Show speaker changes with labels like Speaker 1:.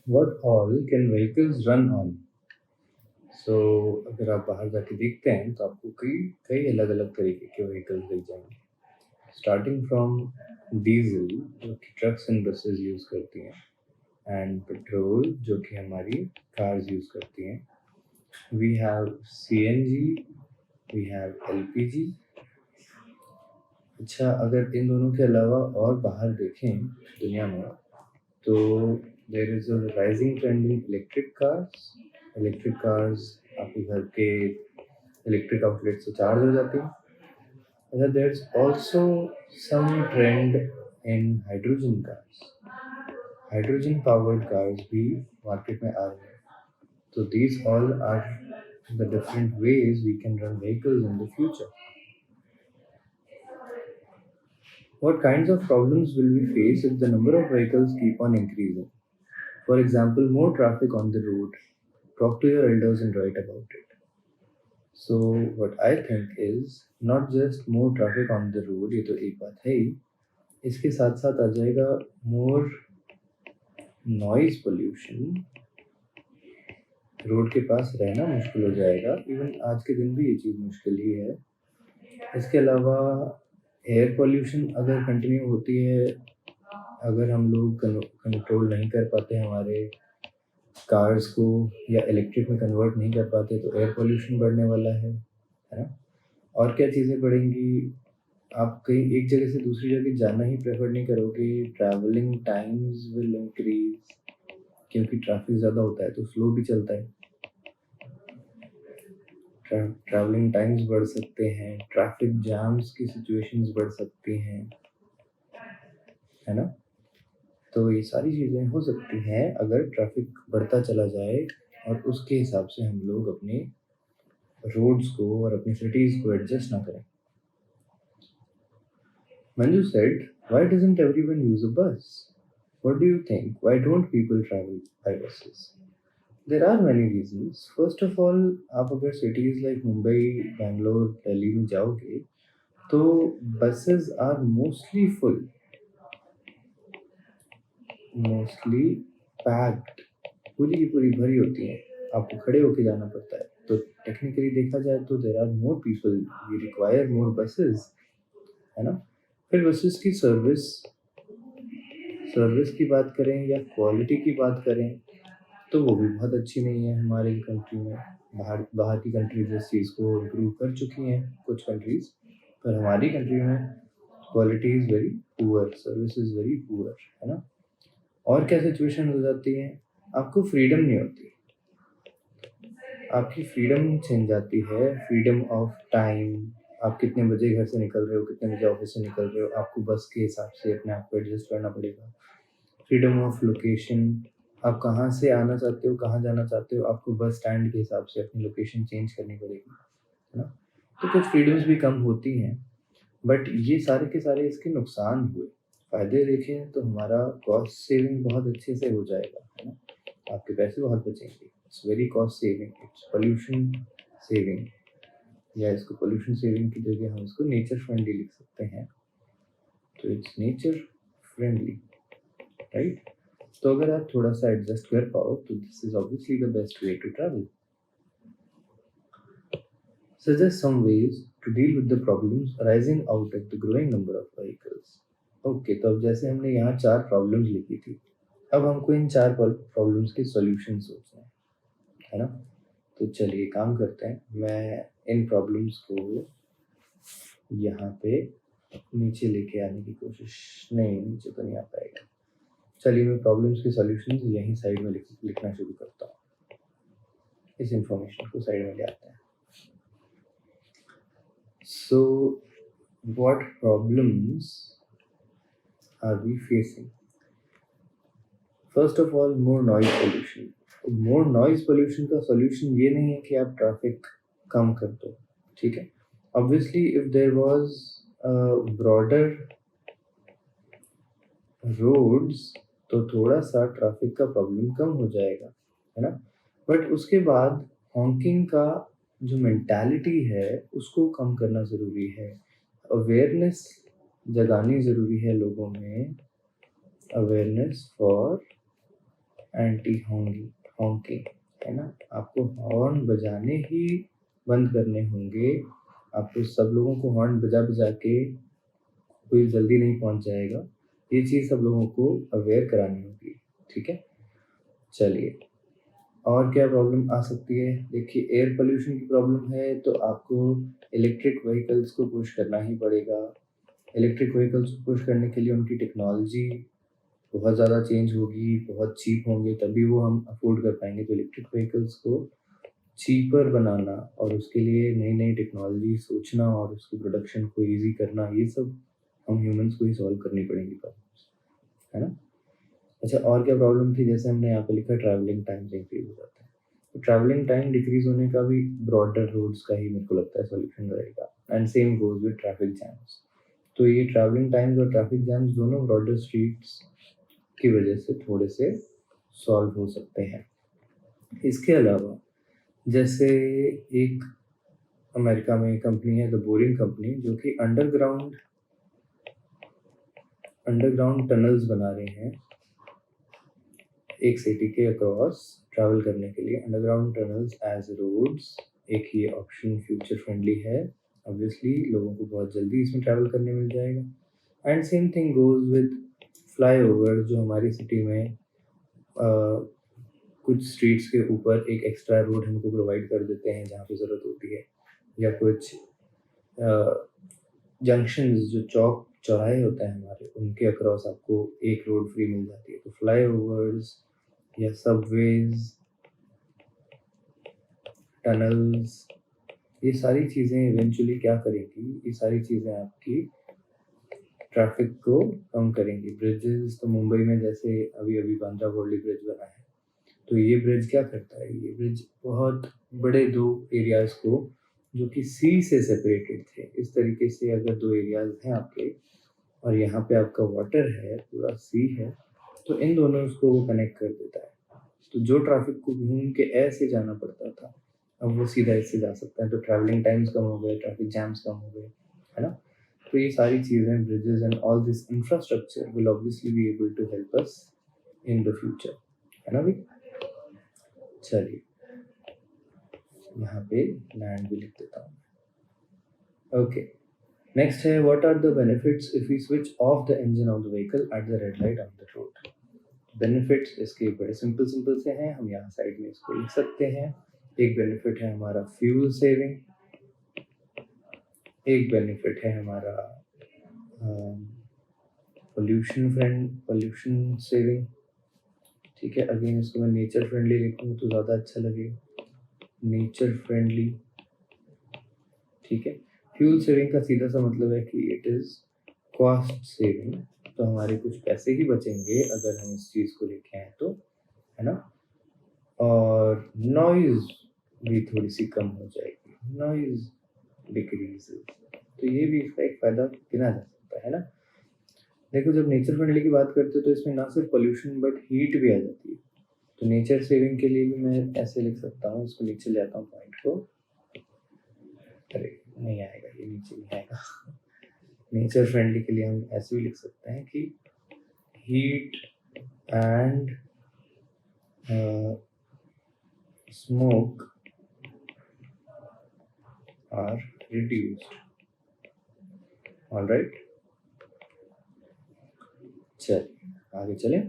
Speaker 1: What all can vehicles run on? सो अगर आप बाहर जाके देखते हैं तो आपको कई कई अलग-अलग तरीके के व्हीकल्स दिख जाएँगे। स्टार्टिंग फ्रॉम डीज़ल जो कि ट्रक्स एंड बसेस यूज़ करती हैं एंड पेट्रोल जो कि हमारी कार्स यूज़ करती हैं। We have CNG, we have LPG. अच्छा, अगर इन दोनों के अलावा और बाहर देखें दुनिया में तो there is a rising trend in electric cars. Electric cars आपके घर के इलेक्ट्रिक आउटलेट से चार्ज हो जाती हैं। अच्छा, there's also some trend in hydrogen cars. Hydrogen powered cars भी मार्केट में आ रहे हैं। So these all are the different ways we can run vehicles in the future. What kinds of problems will we face if the number of vehicles keep on increasing? For example, more traffic on the road. Talk to your elders and write about it. So what I think is not just more traffic on the road, ये तो एक बात है ही, इसके साथ साथ आ जाएगा मोर noise pollution. Road के पास रहना मुश्किल हो जाएगा, इवन आज के दिन भी ये चीज़ मुश्किल ही है। इसके अलावा एयर पोल्यूशन अगर कंटिन्यू होती है, अगर हम लोग कंट्रोल नहीं कर पाते हमारे कार्स को या इलेक्ट्रिक में कन्वर्ट नहीं कर पाते तो एयर पोल्यूशन बढ़ने वाला है ना? और क्या चीज़ें बढ़ेंगी? आप कहीं एक जगह से दूसरी जगह जाना ही प्रेफर नहीं करोगे, ट्रैवलिंग टाइम्स विल इंक्रीज़ क्योंकि ट्रैफिक ज़्यादा होता है तो स्लो भी चलता है। ट्रैवलिंग टाइम्स बढ़ सकते हैं, ट्रैफिक जैम्स की सिचुएशंस बढ़ सकती हैं, है ना? तो ये सारी चीज़ें हो सकती हैं अगर ट्रैफिक बढ़ता चला जाए और उसके हिसाब से हम लोग अपने रोड्स को और अपनी सिटीज़ को एडजस्ट ना करें। Manju said, "Why doesn't everyone use a bus? What do you think? Why don't people travel by buses?" There are many reasons. First of all, आप अगर cities like मुंबई, बैंगलोर, दिल्ली में जाओगे तो buses are mostly packed, पूरी की पूरी भरी होती हैं। आपको खड़े होके जाना पड़ता है। तो टेक्निकली देखा जाए तो there are more people, we require more buses, है ना? फिर बसेस की सर्विस की बात करें या क्वालिटी की बात करें तो वो भी बहुत अच्छी नहीं है हमारे कंट्री में। बाहर बाहर की कंट्रीज इस चीज़ को इम्प्रूव कर चुकी हैं कुछ कंट्रीज, पर हमारी कंट्री में quality is very poor, service is very poor, है ना? और क्या सिचुएशन हो जाती है, आपको फ्रीडम नहीं होती, आपकी फ्रीडम छिन जाती है, फ्रीडम ऑफ टाइम। आप कितने बजे घर से निकल रहे हो, कितने बजे ऑफिस से निकल रहे हो, आपको बस के हिसाब से अपने आप को एडजस्ट करना पड़ेगा। फ्रीडम ऑफ लोकेशन, आप कहाँ से आना चाहते हो, कहाँ जाना चाहते हो, आपको बस स्टैंड के हिसाब से अपनी लोकेशन चेंज करनी पड़ेगी, है ना? तो कुछ फ्रीडम्स भी कम होती हैं, बट ये सारे के सारे इसके नुकसान हुए। फ़ायदे देखें तो हमारा कॉस्ट सेविंग बहुत अच्छे से हो जाएगा, है ना? आपके पैसे बहुत बचेंगे। It's very cost saving, it's pollution saving, या इसको पोल्यूशन सेविंग की जगह हम इसको नेचर फ्रेंडली लिख सकते हैं। तो इट्स नेचर फ्रेंडली, राइट? तो अगर आप थोड़ा सा एडजस्ट कर पाओ तो this is obviously the best way to travel. Suggest some ways to deal with the problems arising out of the growing number of vehicles. Okay, तो अब जैसे हमने यहाँ 4 प्रॉब्लम्स लिखी थी, अब हमको इन 4 प्रॉब्लम्स के सॉल्यूशन सोचने हैं, है ना? तो चलिए काम करते हैं। मैं इन प्रॉब्लम्स को यहाँ पे नीचे लेके आने की कोशिश, नहीं नीचे तो नहीं आ पाएगा। चलिए मैं प्रॉब्लम्स के सॉल्यूशंस यहीं साइड में लिखना शुरू करता हूँ। इस इंफॉर्मेशन को साइड में ले आते हैं। So, what problems are we facing? First of all, more noise pollution. More noise pollution का solution ये नहीं है कि आप ट्रैफिक कम कर दो, ठीक है? Obviously, if there was broader roads तो थोड़ा सा ट्रैफिक का प्रॉब्लम कम हो जाएगा, है ना? बट उसके बाद हॉकिंग का जो मेंटालिटी है उसको कम करना ज़रूरी है। अवेयरनेस जगानी ज़रूरी है लोगों में, अवेयरनेस फॉर एंटी हॉन्किंग, है ना? आपको हॉर्न बजाने ही बंद करने होंगे। आपको सब लोगों को हॉर्न बजा के कोई जल्दी नहीं पहुंच जाएगा। ये चीज़ सब लोगों को अवेयर करानी होगी, ठीक है? चलिए, और क्या प्रॉब्लम आ सकती है? देखिए, एयर पोल्यूशन की प्रॉब्लम है तो आपको इलेक्ट्रिक व्हीकल्स को पुश करना ही पड़ेगा। इलेक्ट्रिक व्हीकल्स को पुश करने के लिए उनकी टेक्नोलॉजी बहुत ज़्यादा चेंज होगी, बहुत चीप होंगे, तभी वो हम अफोर्ड कर पाएंगे। तो इलेक्ट्रिक व्हीकल्स को चीपर बनाना और उसके लिए नई-नई टेक्नोलॉजी सोचना और उसकी प्रोडक्शन को ईज़ी करना, ये सब हम ह्यूमन्स को ही सॉल्व करनी पड़ेंगी प्रॉब्लम्स, है ना? अच्छा, और क्या प्रॉब्लम थी? जैसे हमने यहाँ पे लिखा ट्रैवलिंग टाइम्स इंक्रीज़ हो जाते हैं। तो ट्रैवलिंग टाइम डिक्रीज़ होने का भी ब्रॉडर रोड्स का ही मेरे को लगता है सॉल्यूशन रहेगा, and same goes with traffic jams. तो ये ट्रैवलिंग टाइम्स और ट्रैफिक जैम्स दोनों ब्रॉडर स्ट्रीट्स की वजह से थोड़े से सॉल्व हो सकते हैं। इसके अलावा जैसे एक अमेरिका में कंपनी है द बोरिंग कंपनी, जो कि अंडरग्राउंड टनल्स बना रहे हैं एक सिटी के अक्रॉस ट्रैवल करने के लिए। अंडरग्राउंड टनल्स एज रोड्स, एक ये ऑप्शन फ्यूचर फ्रेंडली है। ऑब्वियसली लोगों को बहुत जल्दी इसमें ट्रैवल करने मिल जाएगा। And same thing goes with flyover, जो हमारी सिटी में कुछ स्ट्रीट्स के ऊपर एक एक्स्ट्रा रोड हमको प्रोवाइड कर देते हैं जहाँ पे ज़रूरत होती है, या कुछ जंक्शंस जो चौक चौराहे होते हैं हमारे, उनके अक्रॉस आपको एक रोड फ्री मिल जाती है। तो फ्लाईओवर्स या सबवेज, टनल्स, ये सारी चीज़ें इवेंचुअली क्या करेंगी? ये सारी चीज़ें आपकी ट्रैफिक को कम करेंगी। ब्रिजेस, तो मुंबई में जैसे अभी बांद्रा वर्ली ब्रिज बना है, तो ये ब्रिज क्या करता है? ये ब्रिज बहुत बड़े 2 एरियाज़ को, जो कि सी से सेपरेटेड थे, इस तरीके से अगर 2 एरियाज़ हैं आपके और यहाँ पे आपका वाटर है, पूरा सी है, तो इन दोनों को वो कनेक्ट कर देता है। तो जो ट्रैफिक को घूम के ऐसे जाना पड़ता था, अब वो सीधा इससे जा सकता है। तो ट्रैवलिंग टाइम्स कम हो गए, ट्रैफिक जैम्स कम हो गए, है ना? तो ये सारी चीज़ें, bridges and all this infrastructure will obviously be able to help us in the future, है ना भाई? चलिए, यहाँ पे लैंड भी लिख देता हूँ। ओके, नेक्स्ट है what are the benefits if we switch off the engine of the vehicle at the red light on the road. Benefits इसके बड़े सिंपल से हैं, हम यहाँ साइड में इसको लिख सकते हैं। एक बेनिफिट है हमारा फ्यूल सेविंग, एक बेनिफिट है हमारा पोल्यूशन सेविंग, ठीक है? अगेन इसको मैं नेचर फ्रेंडली लिखूँ तो ज़्यादा अच्छा लगेगा, नेचर फ्रेंडली, ठीक है? फ्यूल सेविंग का सीधा सा मतलब है कि इट इज़ कॉस्ट सेविंग, तो हमारे कुछ पैसे ही बचेंगे अगर हम इस चीज़ को लेके आए तो, है ना? और नॉइज़ भी थोड़ी सी कम हो जाएगी, नॉइज़ डिक्रीजेस, तो ये भी इसका एक फ़ायदा गिना जा सकता है ना? देखो, जब नेचर फ्रेंडली की बात करते हो तो इसमें ना सिर्फ पोल्यूशन बट हीट भी आ जाती है। तो नेचर सेविंग के लिए भी मैं ऐसे लिख सकता हूँ, इसको नीचे ले आता हूँ पॉइंट को, अरे नहीं आएगा, ये नीचे नहीं आएगा। नेचर फ्रेंडली के लिए हम ऐसे भी लिख सकते हैं कि heat and smoke are reduced. Alright, चलिए आगे चलें।